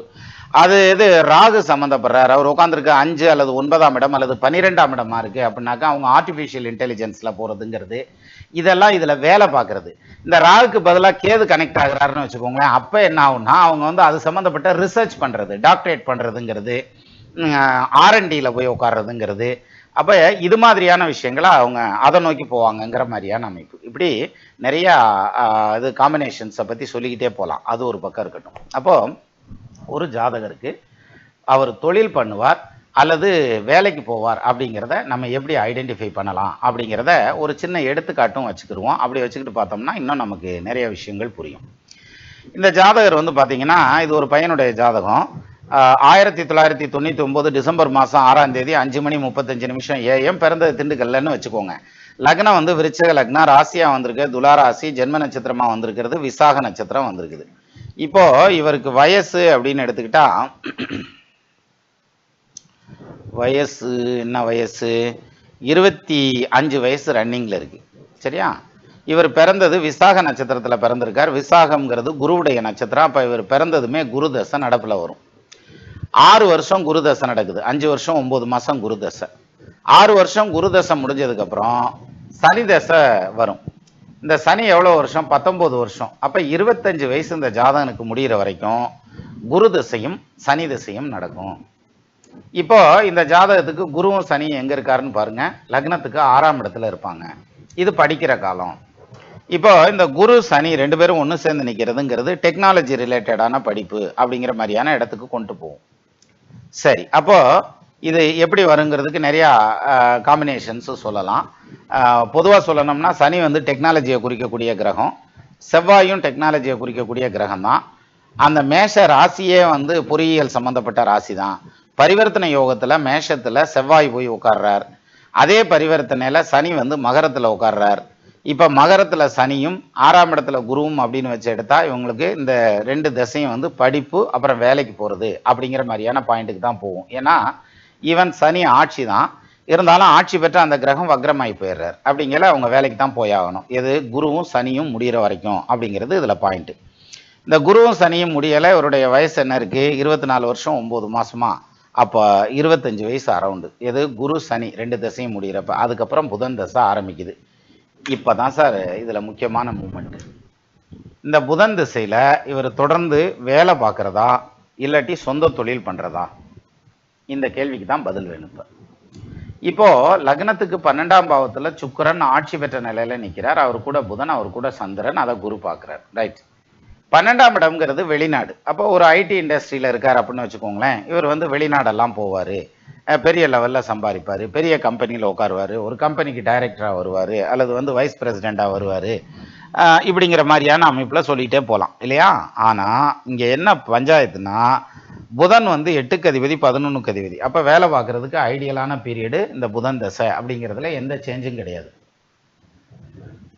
அது இது ராகு சம்மந்தப்படுறார், அவர் உட்காந்துருக்கு 5 அல்லது 9ஆம் இடம் அல்லது 12ஆம் இடமா இருக்குது அப்படின்னாக்கா அவங்க ஆர்டிஃபிஷியல் இன்டெலிஜென்ஸில் போகிறதுங்கிறது, இதெல்லாம் இதில் வேலை பார்க்குறது. இந்த ராகுக்கு பதிலாக கேது கனெக்ட் ஆகிறாருன்னு வச்சுக்கோங்களேன், அப்போ என்ன ஆகும்னா அவங்க வந்து அது சம்மந்தப்பட்ட ரிசர்ச் பண்ணுறது, டாக்டரேட் பண்ணுறதுங்கிறது, R&Dயில் போய் உட்கார்றதுங்கிறது, அப்போ இது மாதிரியான விஷயங்களை அவங்க அதை நோக்கி போவாங்கங்கிற மாதிரியான அமைப்பு. இப்படி நிறையா இது காம்பினேஷன்ஸை பற்றி சொல்லிக்கிட்டே போகலாம். அது ஒரு பக்கம் இருக்கட்டும். அப்போது ஒரு ஜாதகருக்கு அவர் தொழில் பண்ணுவார் அல்லது வேலைக்கு போவார் அப்படிங்கிறத நம்ம எப்படி ஐடென்டிஃபை பண்ணலாம் அப்படிங்கிறத ஒரு சின்ன எடுத்துக்காட்டும் வச்சுக்கிடுவோம். அப்படி வச்சுக்கிட்டு பார்த்தோம்னா இன்னும் நமக்கு நிறைய விஷயங்கள் புரியும். இந்த ஜாதகர் வந்து பார்த்தீங்கன்னா இது ஒரு பையனுடைய ஜாதகம். 1999 டிசம்பர் மாதம் 6ஆம் தேதி 5:35 AM, பிறந்தது திண்டுக்கல்லன்னு வச்சுக்கோங்க. லக்னம் வந்து விருச்சிக லக்னம், ராசியாக வந்திருக்கு துலா ராசி, ஜென்ம நட்சத்திரமாக வந்திருக்கிறது விசாக நட்சத்திரம் வந்திருக்குது. இப்போ இவருக்கு வயசு அப்படின்னு எடுத்துக்கிட்டா வயசு என்ன வயசு 25 வயசு ரன்னிங்கில் இருக்குது. சரியா? இவர் பிறந்தது விசாக நட்சத்திரத்தில் பிறந்திருக்கார். விசாகம்ங்கிறது குருவுடைய நட்சத்திரம். அப்போ இவர் பிறந்ததுமே குரு தசை நடப்பில் வரும். 6 வருஷம் குரு தசை நடக்குது. 5 வருஷம் 9 மாதம் குரு தசை. 6 வருஷம் குரு தசை முடிஞ்சதுக்கப்புறம் சனி தசை வரும். இந்த சனி எவ்வளோ வருஷம்? 19 வருஷம். அப்போ 25 வயசு இந்த ஜாதகனுக்கு முடிகிற வரைக்கும் குரு தசையும் சனி தசையும் நடக்கும். இப்போ இந்த ஜாதகத்துக்கு குருவும் சனியும் எங்கே இருக்காருன்னு பாருங்க. லக்னத்துக்கு 6ஆம் இடத்துல இருப்பாங்க. இது படிக்கிற காலம். இப்போ இந்த குரு சனி 2 பேரும் ஒன்று சேர்ந்து நிற்கிறதுங்கிறது டெக்னாலஜி ரிலேட்டடான படிப்பு அப்படிங்கிற மாதிரியான இடத்துக்கு கொண்டு போகும். சரி, அப்போ இது எப்படி வருங்கிறதுக்கு நிறையா காம்பினேஷன்ஸ் சொல்லலாம். பொதுவாக சொல்லணும்னா சனி வந்து டெக்னாலஜியை குறிக்கக்கூடிய கிரகம், செவ்வாயும் டெக்னாலஜியை குறிக்கக்கூடிய கிரகம் தான். அந்த மேஷ ராசியே வந்து பொறியியல் சம்மந்தப்பட்ட ராசி தான். பரிவர்த்தனை யோகத்தில் மேஷத்தில் செவ்வாய் போய் உட்கார்றார். அதே பரிவர்த்தனையில் சனி வந்து மகரத்தில் உட்கார்றார். இப்போ மகரத்தில் சனியும் 6ஆம் இடத்துல குருவும் அப்படின்னு வச்சு எடுத்தா இவங்களுக்கு இந்த 2 திசையும் வந்து படிப்பு அப்புறம் வேலைக்கு போகிறது அப்படிங்கிற மாதிரியான பாயிண்ட்டுக்கு தான் போகும். ஏன்னா ஈவன் சனி ஆட்சி தான் இருந்தாலும் ஆட்சி பெற்ற அந்த கிரகம் வக்ரமாகி போயிடுறார். அப்படிங்கிற அவங்க வேலைக்கு தான் போயாகணும். எது குருவும் சனியும் முடிகிற வரைக்கும் அப்படிங்கிறது இதில் பாயிண்ட்டு. இந்த குருவும் சனியும் முடியலை. இவருடைய வயசு என்ன இருக்குது? 24 வருஷம் 9 மாதமா. அப்போ 25 வயசு அரவுண்டு. எது குரு சனி 2 திசையும் முடிகிறப்ப. அதுக்கப்புறம் புதன் தசை ஆரம்பிக்குது. இப்போ தான் சார் இதில் முக்கியமான மூமெண்ட்டு. இந்த புதன் திசையில் இவர் தொடர்ந்து வேலை பார்க்குறதா இல்லாட்டி சொந்த தொழில் பண்ணுறதா? இந்த கேள்விக்கு தான் பதில் வேணும். இப்போ லக்னத்துக்கு 12ஆம் பாவத்துல சுக்கிரன் ஆட்சி பெற்ற நிலையில நிக்கிறார். அவர் கூட புதன், அவர் கூட சந்திரன், அதை குரு பார்க்கிறார். ரைட். 12ஆம் இடம்ங்கிறது வெளிநாடு. அப்போ ஒரு ஐடி இண்டஸ்ட்ரியில இருக்கார் அப்படின்னு வச்சுக்கோங்களேன். இவர் வந்து வெளிநாடெல்லாம் போவாரு, பெரிய லெவல்ல சம்பாதிப்பாரு, பெரிய கம்பெனியில் உட்காருவாரு, ஒரு கம்பெனிக்கு டைரக்டரா வருவாரு, அல்லது வந்து வைஸ் பிரசிடெண்டா வருவாரு, இப்படிங்கிற மாதிரியான அமைப்புல சொல்லிட்டே போகலாம் இல்லையா. ஆனா இங்க என்ன பஞ்சாயத்துனா, புதன் வந்து 8க்கு அதிபதி 11க்கு அதிபதி. அப்ப வேலை பார்க்கறதுக்கு ஐடியலான பீரியடு இந்த புதன் தசை அப்படிங்கிறதுல எந்த சேஞ்சும் கிடையாது.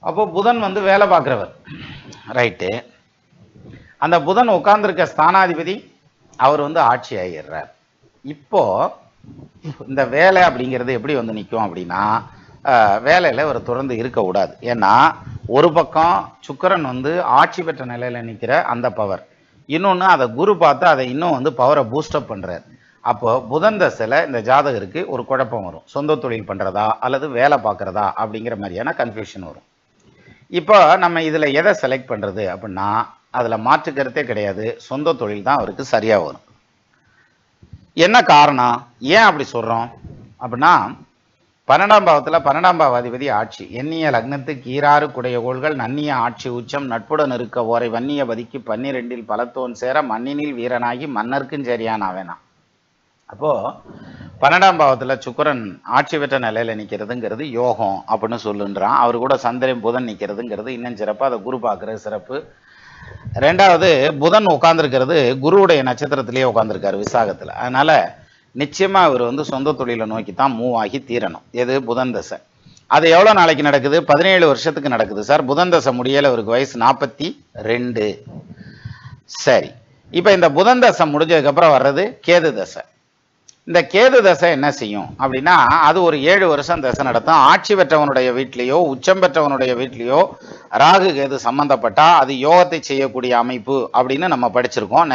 அப்போ புதன் வந்து வேலை பார்க்கிறவர். ரைட்டு. அந்த புதன் உட்கார்ந்துருக்க ஸ்தானாதிபதி அவர் வந்து ஆட்சி ஆகிடுறார். இப்போ இந்த வேலை அப்படிங்கிறது எப்படி வந்து நிற்கும் அப்படின்னா, வேலையில் அவர் தொடர்ந்து இருக்க கூடாது. ஏன்னா ஒரு பக்கம் சுக்கிரன் வந்து ஆட்சி பெற்ற நிலையில் நிற்கிற அந்த பவர், இன்னொன்று அதை குரு பார்த்து அதை இன்னும் வந்து பவரை பூஸ்டப் பண்ணுறார். அப்போ புதன் தசையில் இந்த ஜாதகருக்கு ஒரு குழப்பம் வரும். சொந்த தொழில் பண்ணுறதா அல்லது வேலை பார்க்குறதா அப்படிங்கிற மாதிரியான கன்ஃபியூஷன் வரும். இப்போ நம்ம இதில் எதை செலக்ட் பண்ணுறது அப்படின்னா, அதில் மாற்றுக்கருத்தே கிடையாது, சொந்த தொழில் தான் அவருக்கு சரியாக வரும். என்ன காரணம், ஏன் அப்படி சொல்கிறோம் அப்படின்னா, 12ஆம் பாவத்தில் 12ஆம் பாவாதிபதி ஆட்சி, எண்ணிய லக்னத்துக்கு ஈராறு குடைய கோள்கள் நன்னிய ஆட்சி உச்சம் நட்புடன் இருக்க ஓரை வன்னிய பதிக்கு 12இல் பலத்தோன் சேர மண்ணினில் வீரனாகி மன்னர்க்கும் சரியான் ஆவேனா. அப்போ 12ஆம் பாவத்தில் சுக்கிரன் ஆட்சி பெற்ற நிலையில நிற்கிறதுங்கிறது யோகம் அப்படின்னு சொல்லுன்றான். அவர் கூட சந்திரன் புதன் நிற்கிறதுங்கிறது இன்னும் சிறப்பு, அதை குரு பார்க்கறது சிறப்பு. ரெண்டாவது, புதன் உட்கார்ந்துருக்கிறது குருவுடைய நட்சத்திரத்திலேயே உட்கார்ந்துருக்காரு, விசாகத்தில். அதனால நிச்சயமா இவர் வந்து சொந்த தொழிலை நோக்கி தான் மூவ் ஆகி தீரணும். எது, புதன் தசை. அது எவ்வளோ நாளைக்கு நடக்குது, 17 வருஷத்துக்கு நடக்குது சார். புதன் தசை முடியல, அவருக்கு வயசு 42. சரி, இப்போ இந்த புதன் தசை முடிஞ்சதுக்கப்புறம் வர்றது கேது தசை. இந்த கேது தசை என்ன செய்யும் அப்படின்னா, அது ஒரு 7 வருஷம் தசை நடத்தும். ஆட்சி பெற்றவனுடைய வீட்லேயோ உச்சம் பெற்றவனுடைய வீட்லேயோ ராகு கேது சம்பந்தப்பட்டா அது யோகத்தை செய்யக்கூடிய அமைப்பு அப்படின்னு நம்ம படிச்சிருக்கோம்.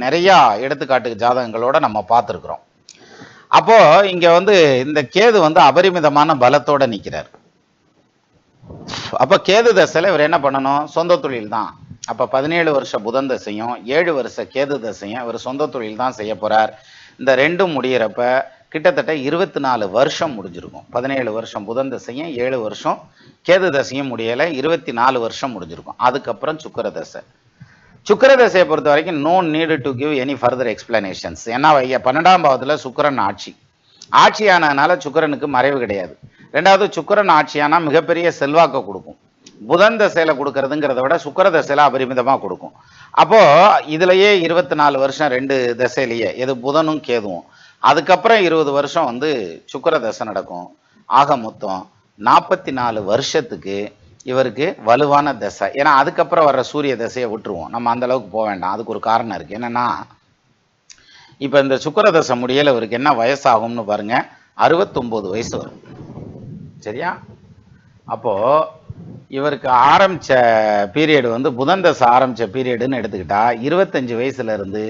நிறையா எடுத்துக்காட்டு ஜாதகங்களோட நம்ம பார்த்துருக்குறோம். அப்போ இங்க வந்து இந்த கேது வந்து அபரிமிதமான பலத்தோட நிற்கிறார். அப்ப கேது தசையில இவர் என்ன பண்ணணும், சொந்த தொழில் தான். அப்ப 17 வருஷ புதன் தசையும் 7 வருஷ கேது தசையும் இவர் சொந்த தொழில் தான் செய்ய போறார். இந்த ரெண்டும் முடிகிறப்ப கிட்டத்தட்ட 24 வருஷம் முடிஞ்சிருக்கும். 17 வருஷம் புதன் தசையும் 7 வருஷம் கேது தசையும் முடியலை, 24 வருஷம் முடிஞ்சிருக்கும். அதுக்கப்புறம் சுக்கிர தசை. சுக்கிர தசையை பொறுத்த வரைக்கும் no need to give any further explanations. ஏன்னா 12ஆம் பாவத்தில் சுக்கிரன் ஆட்சியானதுனால சுக்கிரனுக்கு மறைவு கிடையாது. ரெண்டாவது, சுக்கிரன் ஆட்சியானா மிகப்பெரிய செல்வாக்கை கொடுக்கும். புதன் தசையில கொடுக்கறதுங்கிறத விட சுக்கிர தசையில அபரிமிதமா கொடுக்கும். அப்போ இதுலயே 24 வருஷம் ரெண்டு தசையிலேயே, எது புதனும் கேதுவும். அதுக்கப்புறம் 20 வருஷம் வந்து சுக்கிர தசை நடக்கும். ஆக மொத்தம் 44 வருஷத்துக்கு இவருக்கு வலுவான தசை. ஏன்னா அதுக்கப்புறம் வர்ற சூரிய தசையை விட்டுருவோம், நம்ம அந்த அளவுக்கு போக வேண்டாம். அதுக்கு ஒரு காரணம் இருக்கு. என்னன்னா, இப்ப இந்த சுக்கிர தசை முடியல இவருக்கு என்ன வயசாகும்னு பாருங்க, 69 வயசு வரும். சரியா? அப்போ இவருக்கு ஆரம்பிச்ச பீரியடு வந்து புதன் தசை ஆரம்பிச்ச பீரியடுன்னு எடுத்துக்கிட்டா 25 வயசுல இருந்து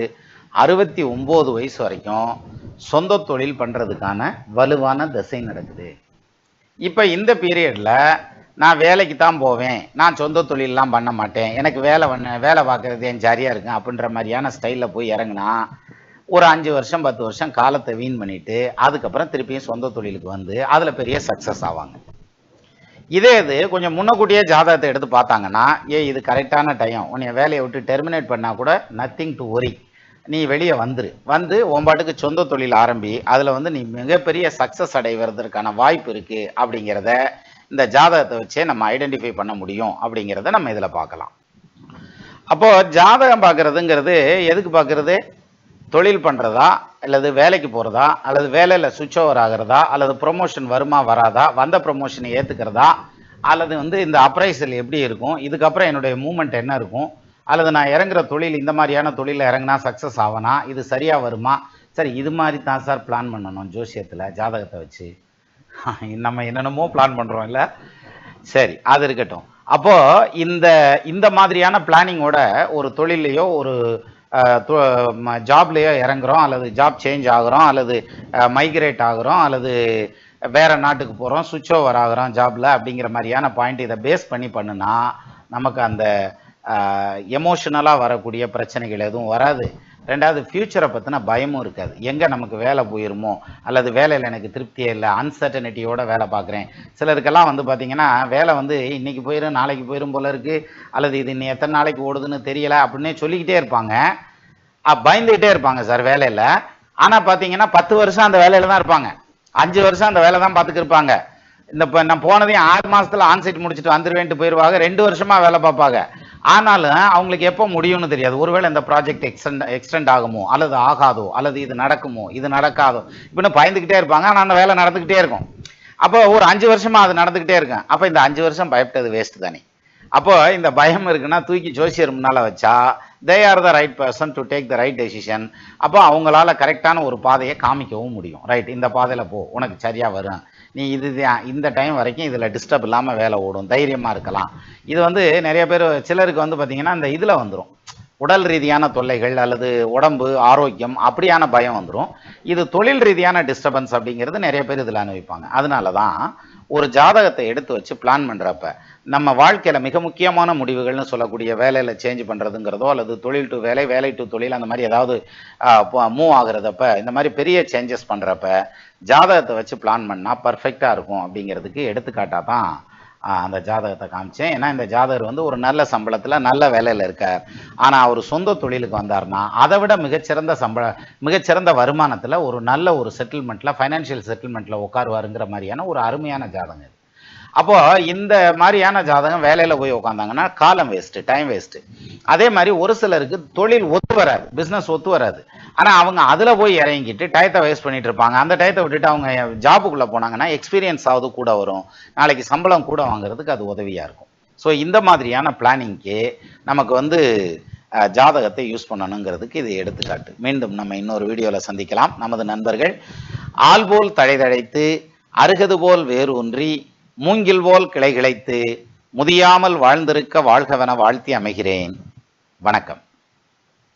69 வயசு வரைக்கும் சொந்த தொழில் பண்றதுக்கான வலுவான தசை நடக்குது. இப்ப இந்த பீரியட்ல நான் வேலைக்கு தான் போவேன், நான் சொந்த தொழிலெலாம் பண்ண மாட்டேன், எனக்கு வேலை பார்க்கறது என் ஜாரியா இருக்கும் அப்படின்ற மாதிரியான ஸ்டைல்ல போய் இறங்குனா ஒரு 5 வருஷம் 10 வருஷம் காலத்தை வீண் பண்ணிட்டு அதுக்கப்புறம் திருப்பியும் சொந்த தொழிலுக்கு வந்து அதுல பெரிய சக்சஸ் ஆவாங்க. இதே இது கொஞ்சம் முன்னக்கூட்டியே ஜாதகத்தை எடுத்து பார்த்தாங்கன்னா, இது கரெக்டான டைம், உன்னை வேலையை விட்டு டெர்மினேட் பண்ணா கூட நத்திங் டு ஒரி, நீ வெளியே வந்து உன்பாட்டுக்கு சொந்த தொழில் ஆரம்பி, அதில் வந்து நீ மிகப்பெரிய சக்ஸஸ் அடைவதற்கான வாய்ப்பு இருக்குது அப்படிங்கிறத இந்த ஜாதகத்தை வச்சே நம்ம ஐடென்டிஃபை பண்ண முடியும் அப்படிங்கிறத நம்ம இதில் பார்க்கலாம். அப்போது ஜாதகம் பார்க்குறதுங்கிறது எதுக்கு பார்க்குறது, தொழில் பண்ணுறதா அல்லது வேலைக்கு போகிறதா அல்லது வேலையில் சுவிட்ச் ஓவர் ஆகிறதா அல்லது ப்ரொமோஷன் வருமா வராதா, வந்த ப்ரொமோஷனை ஏற்றுக்கிறதா அல்லது வந்து இந்த அப்ரைசல் எப்படி இருக்கும், இதுக்கப்புறம் என்னுடைய மூமெண்ட் என்ன இருக்கும், அல்லது நான் இறங்குற தொழில் இந்த மாதிரியான தொழிலில் இறங்கினா சக்ஸஸ் ஆகனா, இது சரியாக வருமா. சரி, இது மாதிரி தான் சார் பிளான் பண்ணணும் ஜோசியத்தில் ஜாதகத்தை வச்சு. நம்ம என்னென்னமோ பிளான் பண்ணுறோம் இல்லை. சரி, அது இருக்கட்டும். அப்போது இந்த மாதிரியான பிளானிங்கோட ஒரு தொழிலையோ ஒரு ஜாப்லேயோ இறங்குறோம் அல்லது ஜாப் சேஞ்ச் ஆகுறோம் அல்லது மைக்ரேட் ஆகுறோம் அல்லது வேற நாட்டுக்கு போகிறோம், சுவிட்ச் ஓவர் ஆகுறோம் ஜாப்ல அப்படிங்கிற மாதிரியான பாயிண்ட் இதை பேஸ் பண்ணி பண்ணுனா நமக்கு அந்த எமோஷனலாக வரக்கூடிய பிரச்சனைகள் எதுவும் வராது. ரெண்டாவது ஃபியூச்சரை பற்றின பயமும் இருக்காது. எங்கே நமக்கு வேலை போயிருமோ, அல்லது வேலையில் எனக்கு திருப்தியே இல்லை, அன்சர்டனிட்டியோட வேலை பார்க்குறேன். சிலருக்கெல்லாம் வந்து பார்த்தீங்கன்னா வேலை வந்து இன்னைக்கு போயிடும் நாளைக்கு போயிடும் போல இருக்கு, அல்லது இது இன்னும் எத்தனை நாளைக்கு ஓடுதுன்னு தெரியல அப்படின்னே சொல்லிக்கிட்டே இருப்பாங்க. பயந்துகிட்டே இருப்பாங்க சார் வேலையில். ஆனால் பார்த்தீங்கன்னா 10 வருஷம் அந்த வேலையில் தான் இருப்பாங்க, 5 வருஷம் அந்த வேலை தான் பார்த்துக்கு இருப்பாங்க. இந்த நான் போனதையும் 6 மாசத்துல ஆன்சைட் முடிச்சுட்டு வந்துருவேன்ட்டு போயிடுவாங்க, 2 வருஷமா வேலை பார்ப்பாங்க. ஆனாலும் அவங்களுக்கு எப்போ முடியும்னு தெரியாது. ஒருவேளை இந்த ப்ராஜெக்ட் எக்ஸ்டெண்ட் ஆகுமோ, அல்லது ஆகாதோ, அல்லது இது நடக்குமோ, இது நடக்காதோ இப்படின்னு பயந்துக்கிட்டே இருப்பாங்க. ஆனால் அந்த வேலை நடந்துக்கிட்டே இருக்கும். அப்போ ஒரு 5 வருஷமா அது நடந்துக்கிட்டே இருக்கும். அப்போ இந்த 5 வருஷம் பயப்பட்டது வேஸ்ட் தானே. அப்போ இந்த பயம் இருக்குன்னா தூக்கி ஜோசியர் முன்னால வச்சா they are the right person to take the right decision. அப்போ அவங்களால கரெக்டான ஒரு பாதையை காமிக்கவும் முடியும். ரைட், இந்த பாதையில் போ, உனக்கு சரியாக வரும், நீ இது இந்த டைம் வரைக்கும் இதில் டிஸ்டர்ப் இல்லாமல் வேலை ஓடும், தைரியமாக இருக்கலாம். இது வந்து நிறைய பேர் சிலருக்கு வந்து பார்த்தீங்கன்னா இந்த இதில் வந்துடும், உடல் ரீதியான தொல்லைகள் அல்லது உடம்பு ஆரோக்கியம் அப்படியான பயம் வந்துடும். இது தொழில் ரீதியான டிஸ்டர்பன்ஸ் அப்படிங்கிறது நிறைய பேர் இதில் அனுபவிப்பாங்க. அதனால தான் ஒரு ஜாதகத்தை எடுத்து வச்சு பிளான் பண்ணுறப்ப நம்ம வாழ்க்கையில் மிக முக்கியமான முடிவுகள்னு சொல்லக்கூடிய வேலையில் சேஞ்ச் பண்ணுறதுங்கிறதோ, அல்லது தொழில் டு வேலை, வேலை டு தொழில், அந்த மாதிரி ஏதாவது மூவ் ஆகுறதப்ப, இந்த மாதிரி பெரிய சேஞ்சஸ் பண்ணுறப்ப ஜாதகத்தை வச்சு பிளான் பண்ணால் பர்ஃபெக்டாக இருக்கும். அப்படிங்கிறதுக்கு எடுத்துக்காட்டாக தான் அந்த ஜாதகத்தை காமிச்சேன். ஏன்னா இந்த ஜாதகர் வந்து ஒரு நல்ல சம்பளத்தில் நல்ல வேலையில் இருக்கார். ஆனால் அவர் சொந்த தொழிலுக்கு வந்தார்னா அதை விட மிகச்சிறந்த வருமானத்தில் ஒரு நல்ல ஒரு செட்டில்மெண்ட்டில், ஃபைனான்ஷியல் செட்டில்மெண்ட்டில் உட்காருவாருங்கிற மாதிரியான ஒரு அருமையான ஜாதகம் இது. அப்போ இந்த மாதிரியான ஜாதகம் வேலையில போய் உட்காந்தாங்கன்னா காலம் வேஸ்ட், டைம் வேஸ்ட். அதே மாதிரி ஒரு சிலருக்கு தொழில் ஒத்து வராது, பிசினஸ் ஒத்து வராது. ஆனா அவங்க அதுல போய் இறங்கிட்டு டயத்தை வேஸ்ட் பண்ணிட்டு இருப்பாங்க. அந்த டயத்தை விட்டுட்டு அவங்க ஜாபுக்குள்ள போனாங்கன்னா எக்ஸ்பீரியன்ஸ் ஆகுது கூட வரும், நாளைக்கு சம்பளம் கூட வாங்குறதுக்கு அது உதவியா இருக்கும். ஸோ இந்த மாதிரியான பிளானிங்க்கு நமக்கு வந்து ஜாதகத்தை யூஸ் பண்ணணுங்கிறதுக்கு இது எடுத்துக்காட்டு. மீண்டும் நம்ம இன்னொரு வீடியோவில் சந்திக்கலாம். நமது நண்பர்கள் ஆள்போல் தழைதழைத்து அருகது போல் வேறு ஒன்றி மூங்கில் போல் கிளை கிளைத்து முதியாமல் வாழ்ந்திருக்க வாழ்கவென வாழ்த்தி அமைகிறேன். வணக்கம்.